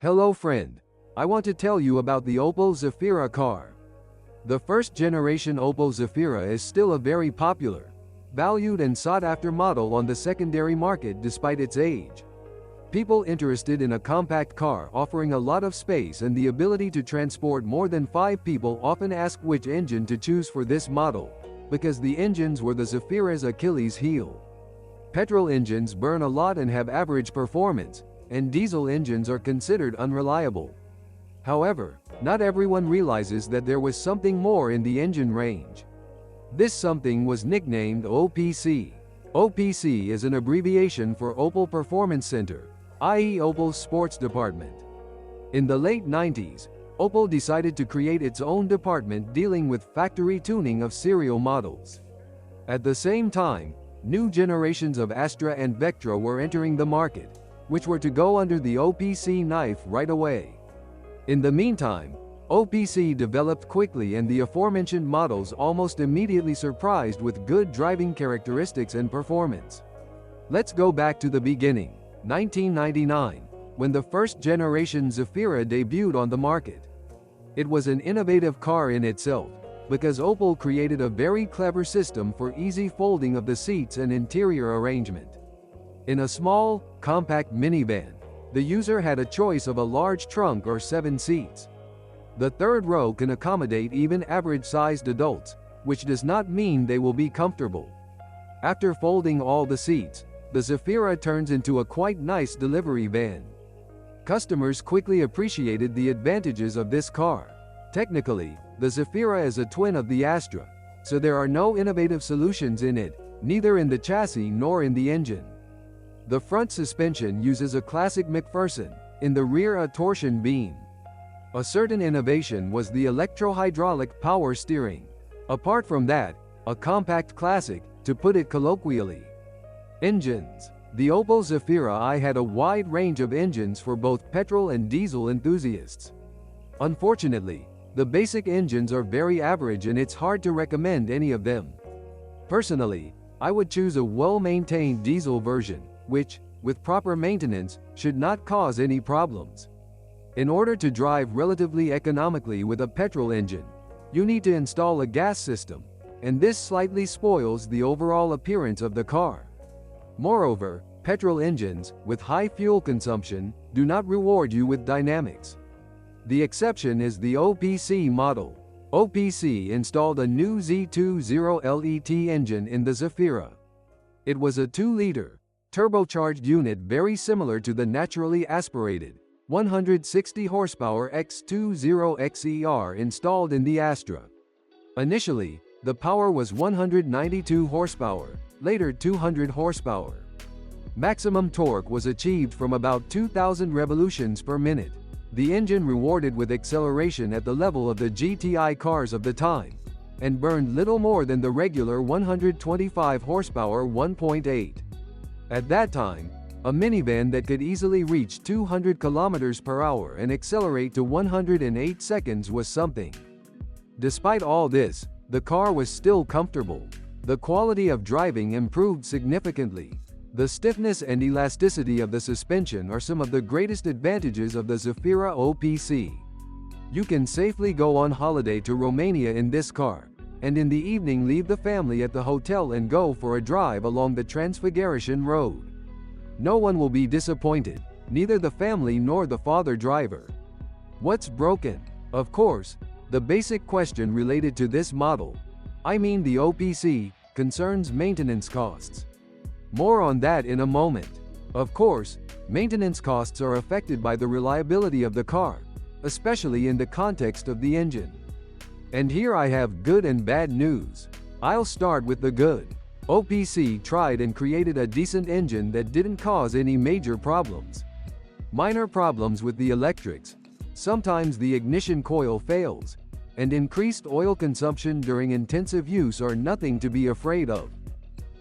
Hello friend. I want to tell you about the Opel Zafira car. The first generation Opel Zafira is still a very popular, valued and sought-after model on the secondary market despite its age. People interested in a compact car offering a lot of space and the ability to transport more than 5 people often ask which engine to choose for this model, because the engines were the Zafira's Achilles heel. Petrol engines burn a lot and have average performance, and diesel engines are considered unreliable. However, not everyone realizes that there was something more in the engine range. This something was nicknamed OPC. OPC is an abbreviation for Opel Performance Center, i.e. Opel's sports department. In the late 90s, Opel decided to create its own department dealing with factory tuning of serial models. At the same time, new generations of Astra and Vectra were entering the market, which were to go under the OPC knife right away. In the meantime, OPC developed quickly and the aforementioned models almost immediately surprised with good driving characteristics and performance. Let's go back to the beginning, 1999, when the first generation Zafira debuted on the market. It was an innovative car in itself, because Opel created a very clever system for easy folding of the seats and interior arrangement. In a small, compact minivan, the user had a choice of a large trunk or 7 seats. The third row can accommodate even average-sized adults, which does not mean they will be comfortable. After folding all the seats, the Zafira turns into a quite nice delivery van. Customers quickly appreciated the advantages of this car. Technically, the Zafira is a twin of the Astra, so there are no innovative solutions in it, neither in the chassis nor in the engine. The front suspension uses a classic McPherson, in the rear a torsion beam. A certain innovation was the electro-hydraulic power steering. Apart from that, a compact classic, to put it colloquially. Engines. The Opel Zafira I had a wide range of engines for both petrol and diesel enthusiasts. Unfortunately, the basic engines are very average and it's hard to recommend any of them. Personally, I would choose a well-maintained diesel version, which, with proper maintenance, should not cause any problems. In order to drive relatively economically with a petrol engine, you need to install a gas system, and this slightly spoils the overall appearance of the car. Moreover, petrol engines, with high fuel consumption, do not reward you with dynamics. The exception is the OPC model. OPC installed a new Z20 LET engine in the Zafira. It was a 2-liter, turbocharged unit very similar to the naturally aspirated 160 horsepower X20XER installed in the Astra. Initially, the power was 192 horsepower, later 200 horsepower. Maximum torque was achieved from about 2,000 revolutions per minute. The engine rewarded with acceleration at the level of the GTI cars of the time, and burned little more than the regular 125 horsepower 1.8. At that time, a minivan that could easily reach 200 km per hour and accelerate to 108 seconds was something. Despite all this, the car was still comfortable. The quality of driving improved significantly. The stiffness and elasticity of the suspension are some of the greatest advantages of the Zafira OPC. You can safely go on holiday to Romania in this car, and in the evening leave the family at the hotel and go for a drive along the Transfiguration Road. No one will be disappointed, neither the family nor the father driver. What's broken? Of course, the basic question related to this model, I mean the OPC, concerns maintenance costs. More on that in a moment. Of course, maintenance costs are affected by the reliability of the car, especially in the context of the engine. And here I have good and bad news. I'll start with the good. OPC tried and created a decent engine that didn't cause any major problems. Minor problems with the electrics, sometimes the ignition coil fails, and increased oil consumption during intensive use are nothing to be afraid of.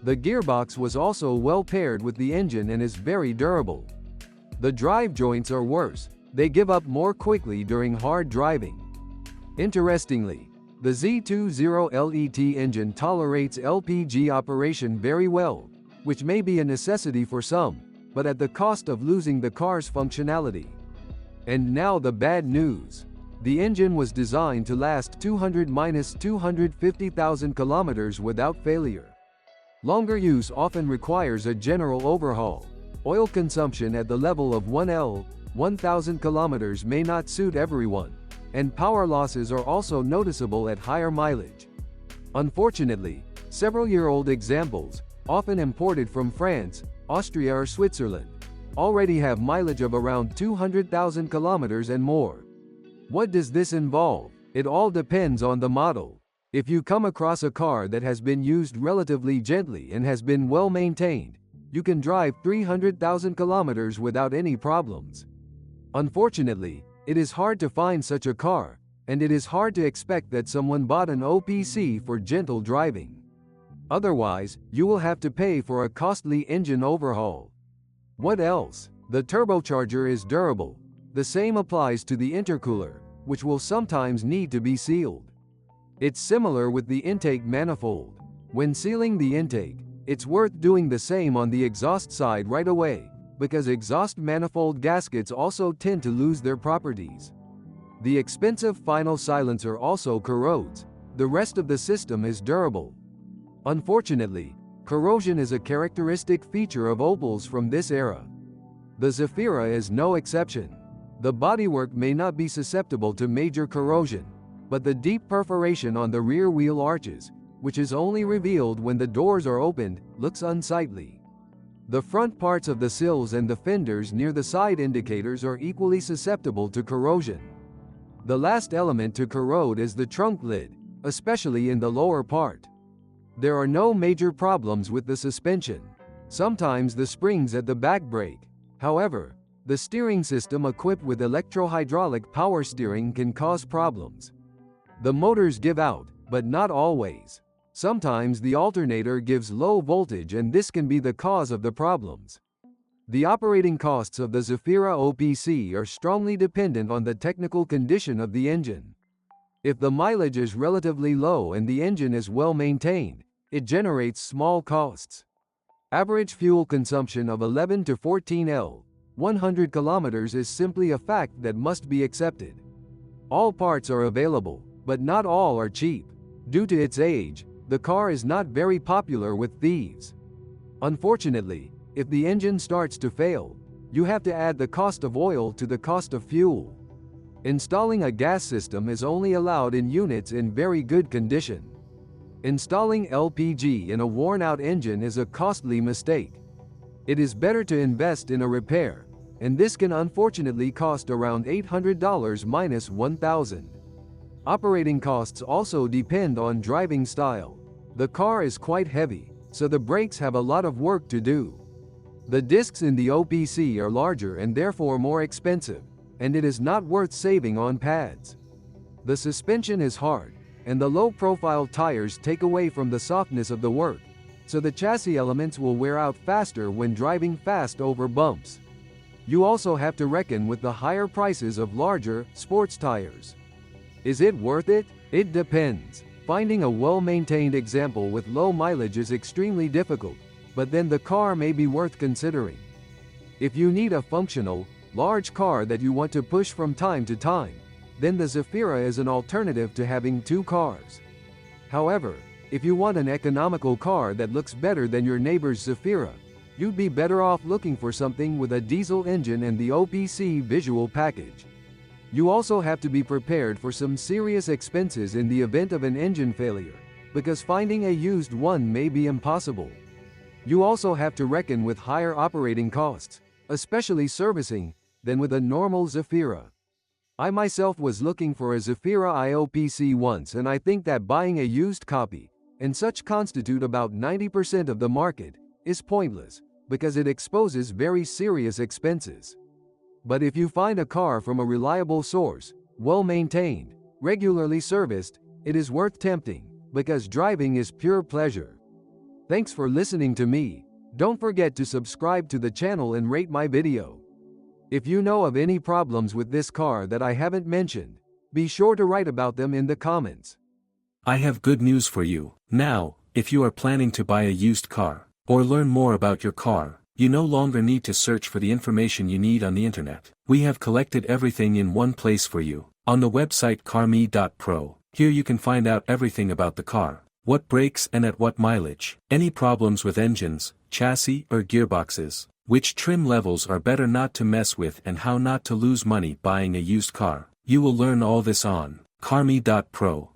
The gearbox was also well paired with the engine and is very durable. The drive joints are worse, they give up more quickly during hard driving. Interestingly, the Z20 LET engine tolerates LPG operation very well, which may be a necessity for some, but at the cost of losing the car's functionality. And now the bad news. The engine was designed to last 200–250,000 kilometers without failure. Longer use often requires a general overhaul. Oil consumption at the level of 1,000 kilometers may not suit everyone, and power losses are also noticeable at higher mileage. Unfortunately, several-year-old examples, often imported from France, Austria or Switzerland, already have mileage of around 200,000 kilometers and more. What does this involve? It all depends on the model. If you come across a car that has been used relatively gently and has been well maintained, you can drive 300,000 kilometers without any problems. Unfortunately, it is hard to find such a car, and it is hard to expect that someone bought an OPC for gentle driving. Otherwise, you will have to pay for a costly engine overhaul. What else? The turbocharger is durable. The same applies to the intercooler, which will sometimes need to be sealed. It's similar with the intake manifold. When sealing the intake, it's worth doing the same on the exhaust side right away, because exhaust manifold gaskets also tend to lose their properties. The expensive final silencer also corrodes. The rest of the system is durable. Unfortunately, corrosion is a characteristic feature of Opels from this era. The Zafira is no exception. The bodywork may not be susceptible to major corrosion, but the deep perforation on the rear wheel arches, which is only revealed when the doors are opened, looks unsightly. The front parts of the sills and the fenders near the side indicators are equally susceptible to corrosion. The last element to corrode is the trunk lid, especially in the lower part. There are no major problems with the suspension. Sometimes the springs at the back break. However, the steering system equipped with electro-hydraulic power steering can cause problems. The motors give out, but not always. Sometimes the alternator gives low voltage and this can be the cause of the problems. The operating costs of the Zafira OPC are strongly dependent on the technical condition of the engine. If the mileage is relatively low and the engine is well maintained, it generates small costs. Average fuel consumption of 11 to 14 L. 100 kilometers is simply a fact that must be accepted. All parts are available, but not all are cheap. Due to its age, the car is not very popular with thieves. Unfortunately, if the engine starts to fail, you have to add the cost of oil to the cost of fuel. Installing a gas system is only allowed in units in very good condition. Installing LPG in a worn-out engine is a costly mistake. It is better to invest in a repair, and this can unfortunately cost around $800 minus $1,000. Operating costs also depend on driving style. The car is quite heavy, so the brakes have a lot of work to do. The discs in the OPC are larger and therefore more expensive, and it is not worth saving on pads. The suspension is hard, and the low-profile tires take away from the softness of the work, so the chassis elements will wear out faster when driving fast over bumps. You also have to reckon with the higher prices of larger, sports tires. Is it worth it? It depends. Finding a well-maintained example with low mileage is extremely difficult, but then the car may be worth considering. If you need a functional, large car that you want to push from time to time, then the Zafira is an alternative to having two cars. However, if you want an economical car that looks better than your neighbor's Zafira, you'd be better off looking for something with a diesel engine and the OPC visual package. You also have to be prepared for some serious expenses in the event of an engine failure, because finding a used one may be impossible. You also have to reckon with higher operating costs, especially servicing, than with a normal Zafira. I myself was looking for a Zafira I OPC once, and I think that buying a used copy, and such constitute about 90% of the market, is pointless, because it exposes very serious expenses. But if you find a car from a reliable source, well maintained, regularly serviced, it is worth tempting, because driving is pure pleasure. Thanks for listening to me. Don't forget to subscribe to the channel and rate my video. If you know of any problems with this car that I haven't mentioned, be sure to write about them in the comments. I have good news for you. Now, if you are planning to buy a used car, or learn more about your car, You no longer need to search for the information you need on the internet. We have collected everything in one place for you. On the website carme.pro, here you can find out everything about the car, what brakes and at what mileage, any problems with engines, chassis or gearboxes, which trim levels are better not to mess with, and how not to lose money buying a used car. You will learn all this on carme.pro.